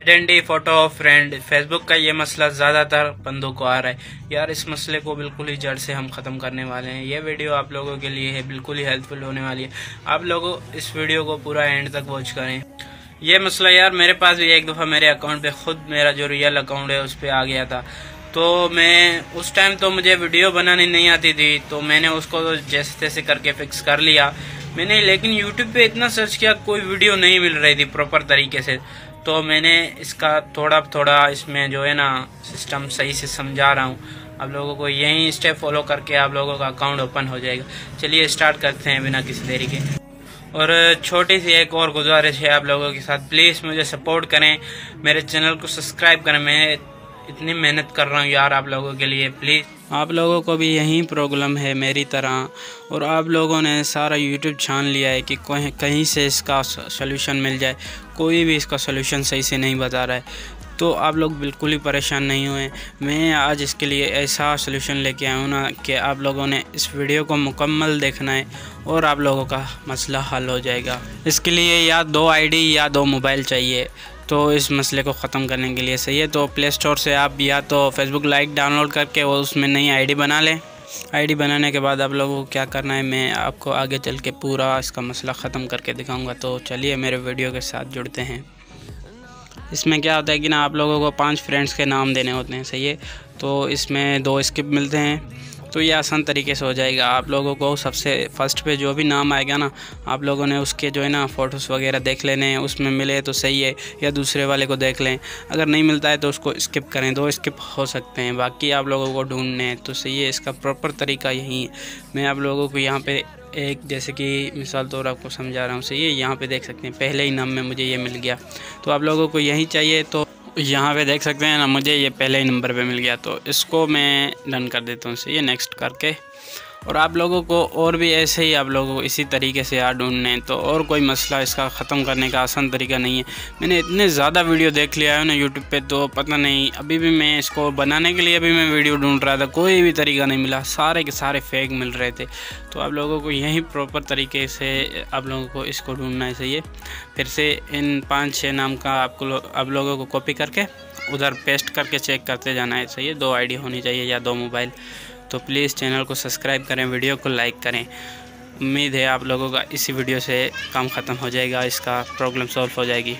Identity photo friend Facebook का ये मसला ज़्यादातर बंदों को आ रहा है यार। इस मसले को बिल्कुल ही जड़ से हम ख़त्म करने वाले हैं। ये वीडियो आप लोगों के लिए है, बिल्कुल ही हेल्पफुल होने वाली है। आप लोगों इस वीडियो को पूरा एंड तक वॉच करें। ये मसला यार मेरे पास भी एक दफ़ा मेरे अकाउंट पे खुद मेरा जो रियल अकाउंट है उस पर आ गया था। तो मैं उस टाइम तो मुझे वीडियो बनानी नहीं आती थी, तो मैंने उसको जैसे तैसे करके फिक्स कर लिया मैंने। लेकिन यूट्यूब पे इतना सर्च किया, कोई वीडियो नहीं मिल रही थी प्रॉपर तरीके से। तो मैंने इसका थोड़ा इसमें जो है ना सिस्टम सही से समझा रहा हूँ आप लोगों को। यही स्टेप फॉलो करके आप लोगों का अकाउंट ओपन हो जाएगा। चलिए स्टार्ट करते हैं बिना किसी देरी के। और छोटी सी एक और गुजारिश है आप लोगों के साथ, प्लीज़ मुझे सपोर्ट करें, मेरे चैनल को सब्सक्राइब करें। मैं इतनी मेहनत कर रहा हूँ यार आप लोगों के लिए। प्लीज़ आप लोगों को भी यही प्रॉब्लम है मेरी तरह, और आप लोगों ने सारा यूट्यूब छान लिया है कि कहीं से इसका सलूशन मिल जाए। कोई भी इसका सलूशन सही से नहीं बता रहा है। तो आप लोग बिल्कुल ही परेशान नहीं हुए। मैं आज इसके लिए ऐसा सलूशन लेके आया हूँ ना कि आप लोगों ने इस वीडियो को मुकम्मल देखना है और आप लोगों का मसला हल हो जाएगा। इसके लिए या 2 आईडी या 2 मोबाइल चाहिए। तो इस मसले को ख़त्म करने के लिए सही है तो प्ले स्टोर से आप या तो फेसबुक लाइट डाउनलोड करके वो उसमें नई आईडी बना लें। आईडी बनाने के बाद आप लोगों को क्या करना है मैं आपको आगे चल के पूरा इसका मसला ख़त्म करके दिखाऊंगा। तो चलिए मेरे वीडियो के साथ जुड़ते हैं। इसमें क्या होता है कि ना आप लोगों को 5 फ्रेंड्स के नाम देने होते हैं, सही है। तो इसमें 2 स्किप मिलते हैं, तो ये आसान तरीके से हो जाएगा। आप लोगों को सबसे फर्स्ट पे जो भी नाम आएगा ना आप लोगों ने उसके जो है ना फ़ोटोज़ वगैरह देख लेने हैं। उसमें मिले तो सही है, या दूसरे वाले को देख लें। अगर नहीं मिलता है तो उसको स्किप करें। 2 स्किप हो सकते हैं, बाकी आप लोगों को ढूंढने हैं। तो सही है, इसका प्रॉपर तरीका यही है। मैं आप लोगों को यहाँ पे एक जैसे कि मिसाल तौर आपको समझा रहा हूँ। सही है, यहाँ पे देख सकते हैं पहले ही नाम में मुझे ये मिल गया। तो आप लोगों को यही चाहिए, तो यहाँ पे देख सकते हैं ना मुझे ये पहले ही नंबर पे मिल गया। तो इसको मैं डन कर देता हूँ। सही है, नेक्स्ट करके। और आप लोगों को और भी ऐसे ही आप लोगों को इसी तरीके से यार ढूंढने। तो और कोई मसला इसका ख़त्म करने का आसान तरीका नहीं है। मैंने इतने ज़्यादा वीडियो देख लिया है ना यूट्यूब पे, तो पता नहीं अभी भी मैं इसको बनाने के लिए भी मैं वीडियो ढूंढ रहा था, कोई भी तरीका नहीं मिला। सारे के सारे फेक मिल रहे थे। तो आप लोगों को यही प्रॉपर तरीके से आप लोगों को इसको ढूंढना है। सही है, फिर से इन 5-6 नाम का आप लोगों को कॉपी करके उधर पेस्ट करके चेक करते जाना है। सही है, 2 आईडी होनी चाहिए या 2 मोबाइल। तो प्लीज़ चैनल को सब्सक्राइब करें, वीडियो को लाइक करें। उम्मीद है आप लोगों का इसी वीडियो से काम ख़त्म हो जाएगा, इसका प्रॉब्लम सॉल्व हो जाएगी।